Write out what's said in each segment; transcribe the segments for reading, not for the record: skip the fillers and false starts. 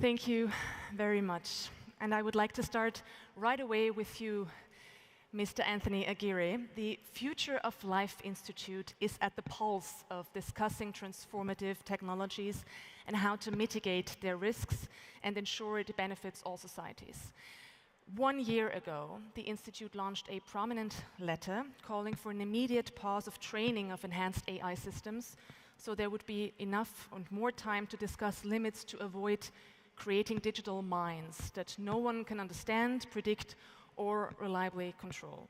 Thank you very much. And I would like to start right away with you, Mr. Anthony Aguirre. The Future of Life Institute is at the pulse of discussing transformative technologies and how to mitigate their risks and ensure it benefits all societies. 1 year ago, the Institute launched a prominent letter calling for an immediate pause of training of enhanced AI systems, so there would be enough and more time to discuss limits to avoid creating digital mines that no one can understand, predict, or reliably control.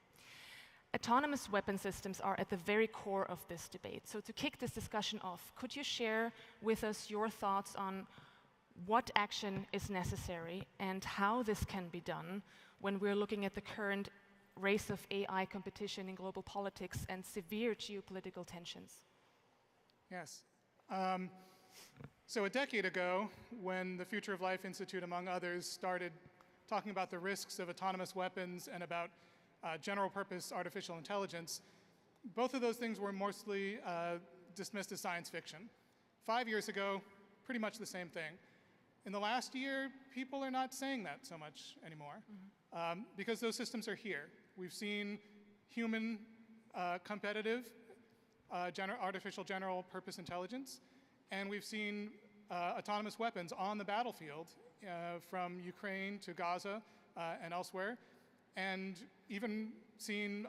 Autonomous weapon systems are at the very core of this debate. So to kick this discussion off, could you share with us your thoughts on what action is necessary and how this can be done when we're looking at the current race of AI competition in global politics and severe geopolitical tensions? Yes. So a decade ago, when the Future of Life Institute, among others, started talking about the risks of autonomous weapons and about general-purpose artificial intelligence, both of those things were mostly dismissed as science fiction. 5 years ago, pretty much the same thing. In the last year, people are not saying that so much anymore, because those systems are here. We've seen human competitive artificial general-purpose intelligence, and we've seen autonomous weapons on the battlefield from Ukraine to Gaza and elsewhere, and even seen,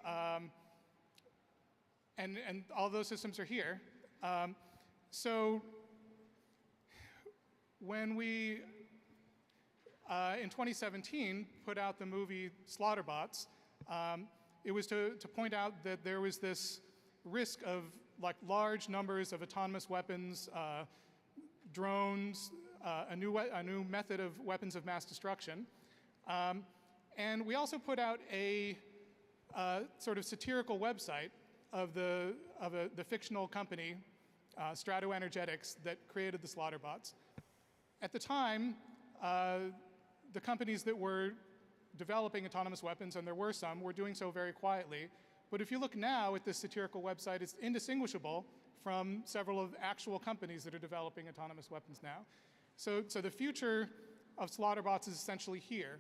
and all those systems are here. So when we, in 2017, put out the movie Slaughterbots, it was to point out that there was this risk of large numbers of autonomous weapons, drones, a new method of weapons of mass destruction. And we also put out a sort of satirical website of the fictional company, Strato-Energetics, that created the Slaughterbots. At the time, the companies that were developing autonomous weapons, and there were some, were doing so very quietly. But if you look now at this satirical website, it's indistinguishable from several of the actual companies that are developing autonomous weapons now. So the future of Slaughterbots is essentially here.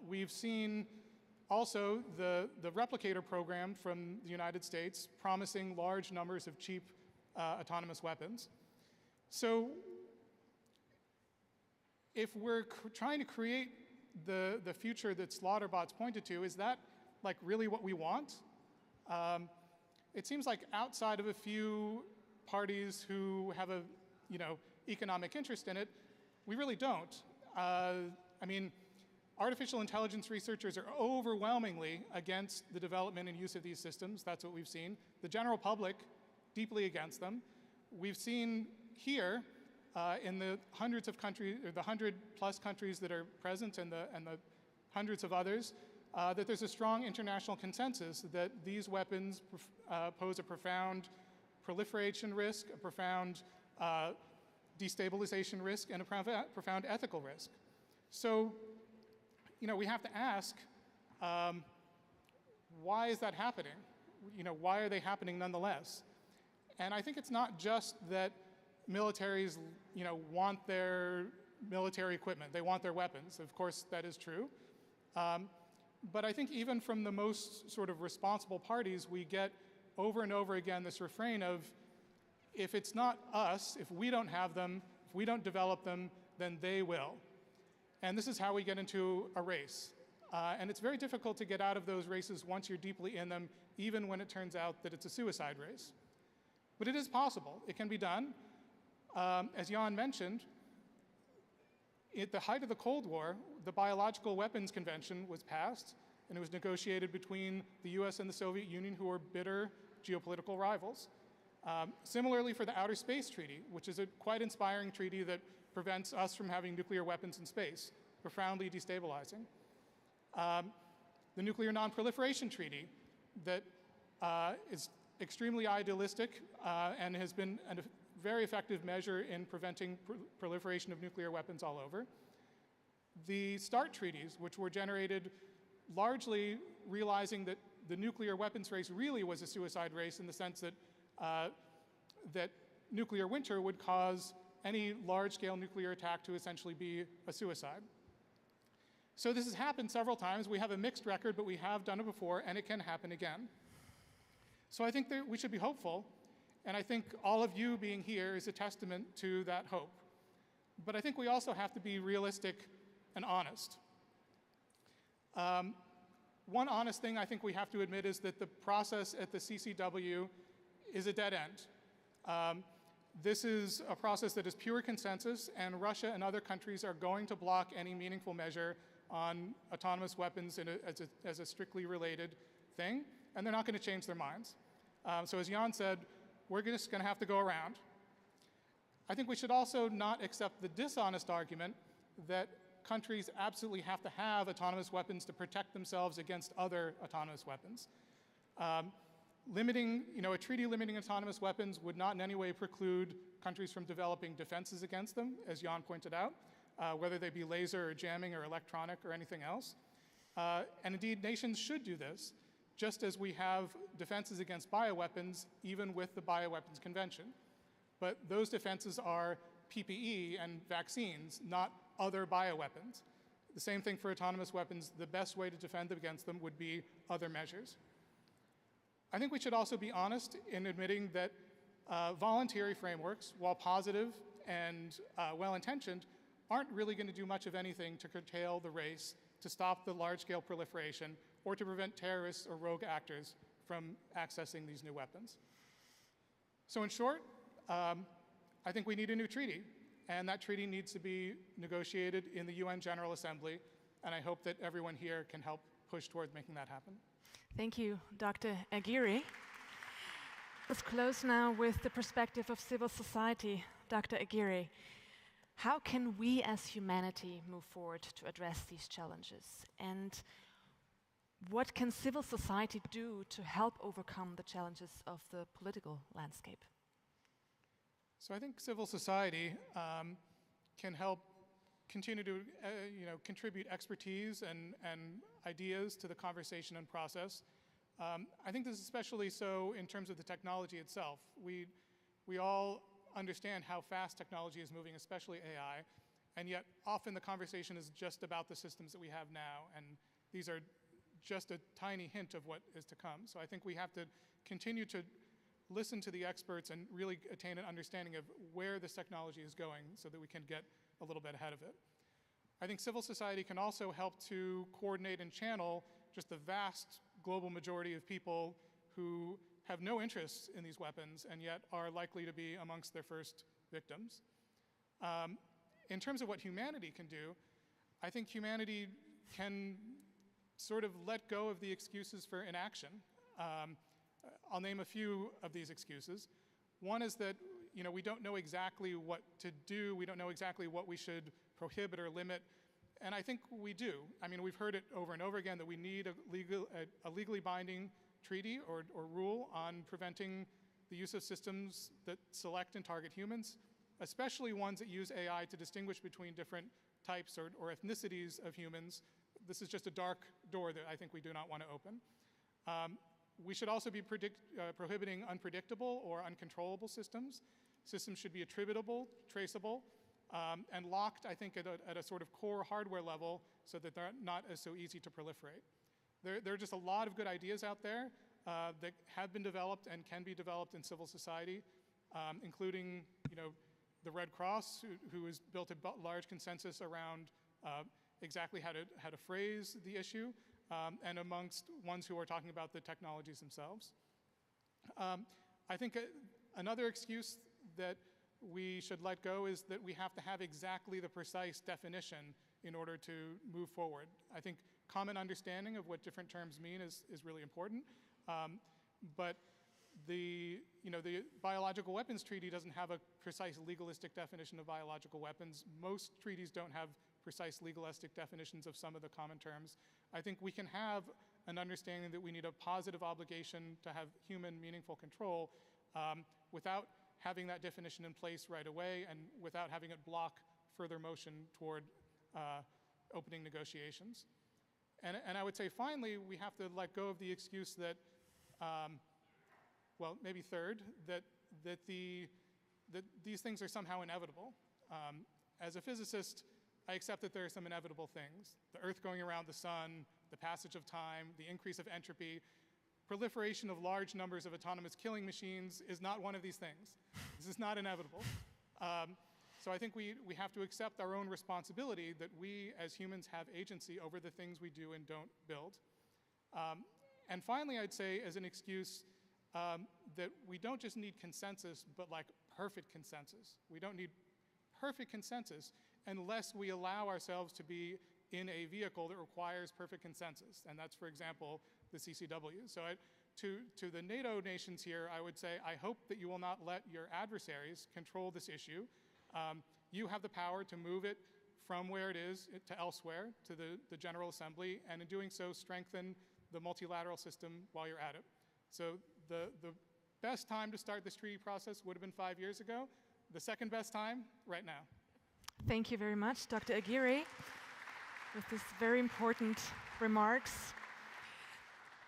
We've seen also the replicator program from the United States promising large numbers of cheap autonomous weapons. So if we're trying to create the future that Slaughterbots pointed to, is that really what we want? It seems like outside of a few parties who have a economic interest in it, we really don't. I mean, artificial intelligence researchers are overwhelmingly against the development and use of these systems. That's what we've seen. The general public, deeply against them. We've seen here in the hundreds of countries, or the 100+ countries that are present and the hundreds of others, that there's a strong international consensus that these weapons pose a profound proliferation risk, a profound destabilization risk, and a profound ethical risk. So, we have to ask, why is that happening? Why are they happening nonetheless? And I think it's not just that militaries, want their military equipment. They want their weapons. Of course, that is true. But I think even from the most sort of responsible parties, we get over and over again this refrain of, if it's not us, if we don't have them, if we don't develop them, then they will. And this is how we get into a race. And it's very difficult to get out of those races once you're deeply in them, even when it turns out that it's a suicide race. But it is possible. It can be done. As Jan mentioned, at the height of the Cold War, the Biological Weapons Convention was passed, and it was negotiated between the US and the Soviet Union, who were bitter geopolitical rivals. Similarly for the Outer Space Treaty, which is a quite inspiring treaty that prevents us from having nuclear weapons in space, profoundly destabilizing. The Nuclear Non-Proliferation Treaty that is extremely idealistic and has been a very effective measure in preventing proliferation of nuclear weapons all over. The START treaties, which were generated largely realizing that the nuclear weapons race really was a suicide race in the sense that that nuclear winter would cause any large-scale nuclear attack to essentially be a suicide. So this has happened several times. We have a mixed record, but we have done it before, and it can happen again. So I think that we should be hopeful, and I think all of you being here is a testament to that hope. But I think we also have to be realistic and honest. One honest thing I think we have to admit is that the process at the CCW is a dead end. This is a process that is pure consensus, and Russia and other countries are going to block any meaningful measure on autonomous weapons as a strictly related thing, and they're not going to change their minds. So as Jan said, we're just going to have to go around. I think we should also not accept the dishonest argument that countries absolutely have to have autonomous weapons to protect themselves against other autonomous weapons. A treaty limiting autonomous weapons would not in any way preclude countries from developing defenses against them, as Jan pointed out, whether they be laser or jamming or electronic or anything else. And indeed, nations should do this, just as we have defenses against bioweapons, even with the Bioweapons Convention. But those defenses are PPE and vaccines, not other bioweapons. The same thing for autonomous weapons. The best way to defend against them would be other measures. I think we should also be honest in admitting that voluntary frameworks, while positive and well-intentioned, aren't really going to do much of anything to curtail the race, to stop the large-scale proliferation, or to prevent terrorists or rogue actors from accessing these new weapons. So in short, I think we need a new treaty, and that treaty needs to be negotiated in the UN General Assembly, and I hope that everyone here can help push toward making that happen. Thank you, Dr. Aguirre. Let's close now with the perspective of civil society. Dr. Aguirre, how can we as humanity move forward to address these challenges? And what can civil society do to help overcome the challenges of the political landscape? So I think civil society can help continue to contribute expertise and ideas to the conversation and process. I think this is especially so in terms of the technology itself. We all understand how fast technology is moving, especially AI, and yet often the conversation is just about the systems that we have now, and these are just a tiny hint of what is to come. So I think we have to continue to listen to the experts and really attain an understanding of where this technology is going so that we can get a little bit ahead of it. I think civil society can also help to coordinate and channel just the vast global majority of people who have no interest in these weapons and yet are likely to be amongst their first victims. In terms of what humanity can do, I think humanity can sort of let go of the excuses for inaction. I'll name a few of these excuses. One is that we don't know exactly what to do. We don't know exactly what we should prohibit or limit. And I think we do. I mean, we've heard it over and over again that we need a legally binding treaty or rule on preventing the use of systems that select and target humans, especially ones that use AI to distinguish between different types or ethnicities of humans. This is just a dark door that I think we do not want to open. We should also be prohibiting unpredictable or uncontrollable systems. Systems should be attributable, traceable, and locked, I think, at a sort of core hardware level so that they're not so easy to proliferate. There are just a lot of good ideas out there that have been developed and can be developed in civil society, including the Red Cross, who has built a large consensus around exactly how to phrase the issue, and amongst ones who are talking about the technologies themselves. I think another excuse that we should let go is that we have to have exactly the precise definition in order to move forward. I think common understanding of what different terms mean is really important, but the Biological Weapons Treaty doesn't have a precise legalistic definition of biological weapons. Most treaties don't have precise legalistic definitions of some of the common terms. I think we can have an understanding that we need a positive obligation to have human meaningful control without having that definition in place right away and without having it block further motion toward opening negotiations. And I would say finally, we have to let go of the excuse that, well, maybe third, that the that these things are somehow inevitable. As a physicist, I accept that there are some inevitable things. The Earth going around the sun, the passage of time, the increase of entropy, proliferation of large numbers of autonomous killing machines is not one of these things. This is not inevitable. So I think we have to accept our own responsibility that we as humans have agency over the things we do and don't build. And finally, I'd say as an excuse that we don't just need consensus, but like perfect consensus. We don't need perfect consensus unless we allow ourselves to be in a vehicle that requires perfect consensus. And that's, for example, the CCW. So to the NATO nations here, I would say, I hope that you will not let your adversaries control this issue. You have the power to move it from where it is to elsewhere, to the General Assembly, and in doing so, strengthen the multilateral system while you're at it. So the best time to start this treaty process would have been 5 years ago. The second best time, right now. Thank you very much, Dr. Aguirre, with these very important remarks.